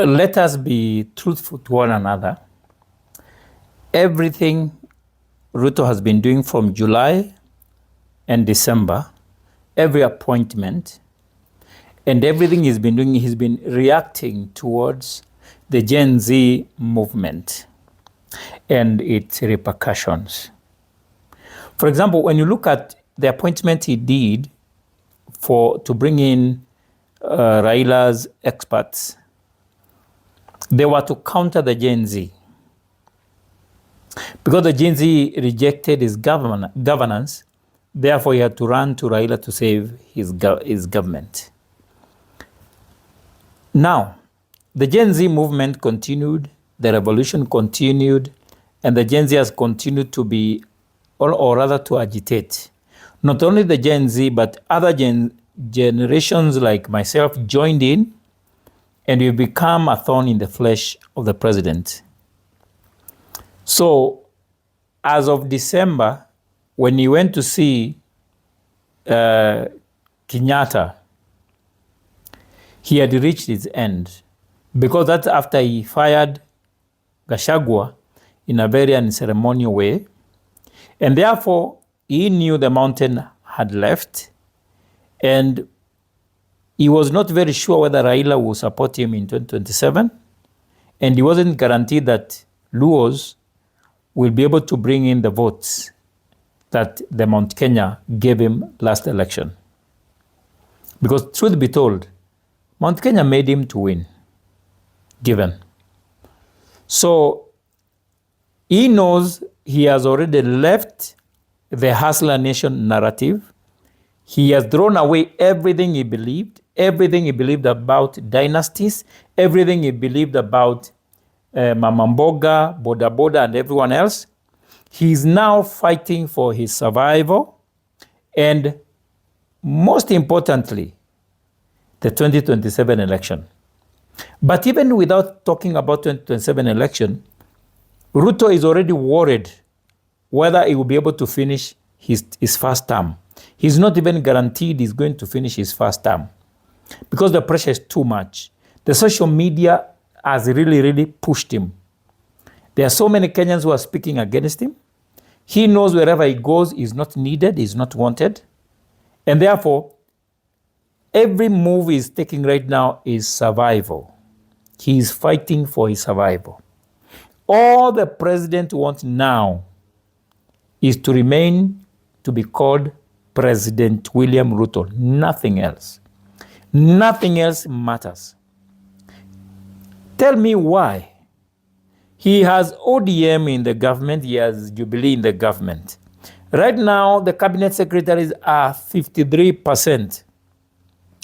Let us be truthful to one another. Everything Ruto has been doing from July and December, every appointment, and everything he's been doing, he's been reacting towards the Gen Z movement and its repercussions. For example, when you look at the appointment he did to bring in Raila's experts, they were to counter the Gen Z. Because the Gen Z rejected his governance, therefore he had to run to Raila to save his government. Now, the Gen Z movement continued, the revolution continued, and the Gen Z has continued to be, or rather to agitate. Not only the Gen Z, but other generations like myself joined in, and we become a thorn in the flesh of the president. So, as of December, when he went to see Kenyatta, he had reached his end, because that's after he fired Gachagua in a very unceremonial way, and therefore he knew the mountain had left, and he was not very sure whether Raila would support him in 2027, and he wasn't guaranteed that Luos will be able to bring in the votes that the Mount Kenya gave him last election. Because truth be told, Mount Kenya made him to win, given. So he knows he has already left the Hustler Nation narrative. He has thrown away everything he believed about dynasties, everything he believed about Mama Mboga, Boda Boda, and everyone else. He's now fighting for his survival, and most importantly, the 2027 election. But even without talking about 2027 election, Ruto is already worried whether he will be able to finish his first term. He's not even guaranteed he's going to finish his first term because the pressure is too much. The social media has really pushed him. There are so many Kenyans who are speaking against him. He knows wherever he goes, he's not needed, he's not wanted. And therefore, every move he's taking right now is survival. He's fighting for his survival. All the president wants now is to remain to be called President William Ruto. Nothing else. Nothing else matters. Tell me why. He has ODM in the government, he has Jubilee in the government. Right now, the cabinet secretaries are 53%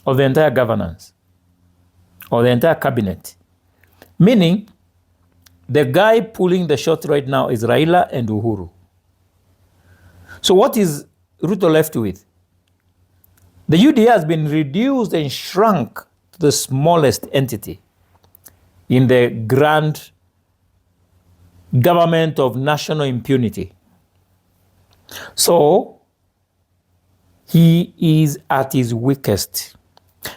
of the entire governance, or the entire cabinet. Meaning, the guy pulling the shot right now is Raila and Uhuru. So what is Ruto left with? The UDA has been reduced and shrunk to the smallest entity in the grand government of national impunity. So, he is at his weakest.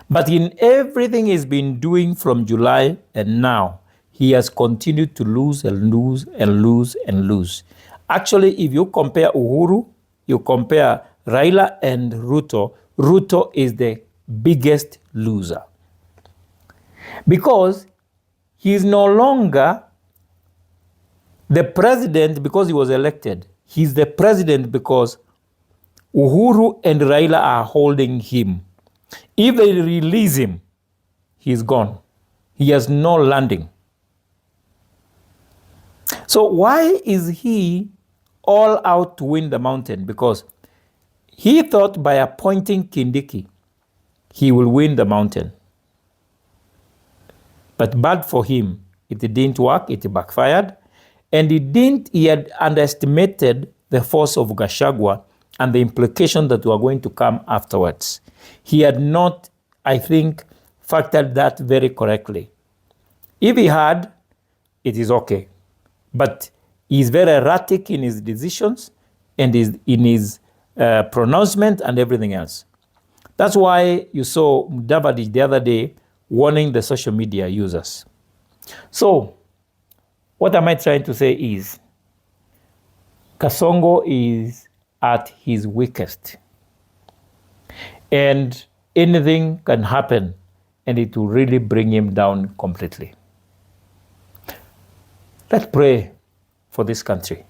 But in everything he's been doing from July and now, he has continued to lose and lose and lose and lose. Actually, if you compare Uhuru, you compare Raila and Ruto, Ruto is the biggest loser. Because he is no longer the president because he was elected. He's the president because Uhuru and Raila are holding him. If they release him, he's gone. He has no landing. So why is he all out to win the mountain? Because he thought by appointing Kindiki, he will win the mountain. But bad for him, it didn't work, it backfired. And he had underestimated the force of Gachagua and the implication that were going to come afterwards. He had not, I think, factored that very correctly. If he had, it is okay. But he's very erratic in his decisions and in his pronouncement and everything else. That's why you saw Mudavadi the other day warning the social media users. So, what am I trying to say is, Kasongo is at his weakest. And anything can happen, and it will really bring him down completely. Let's pray for this country.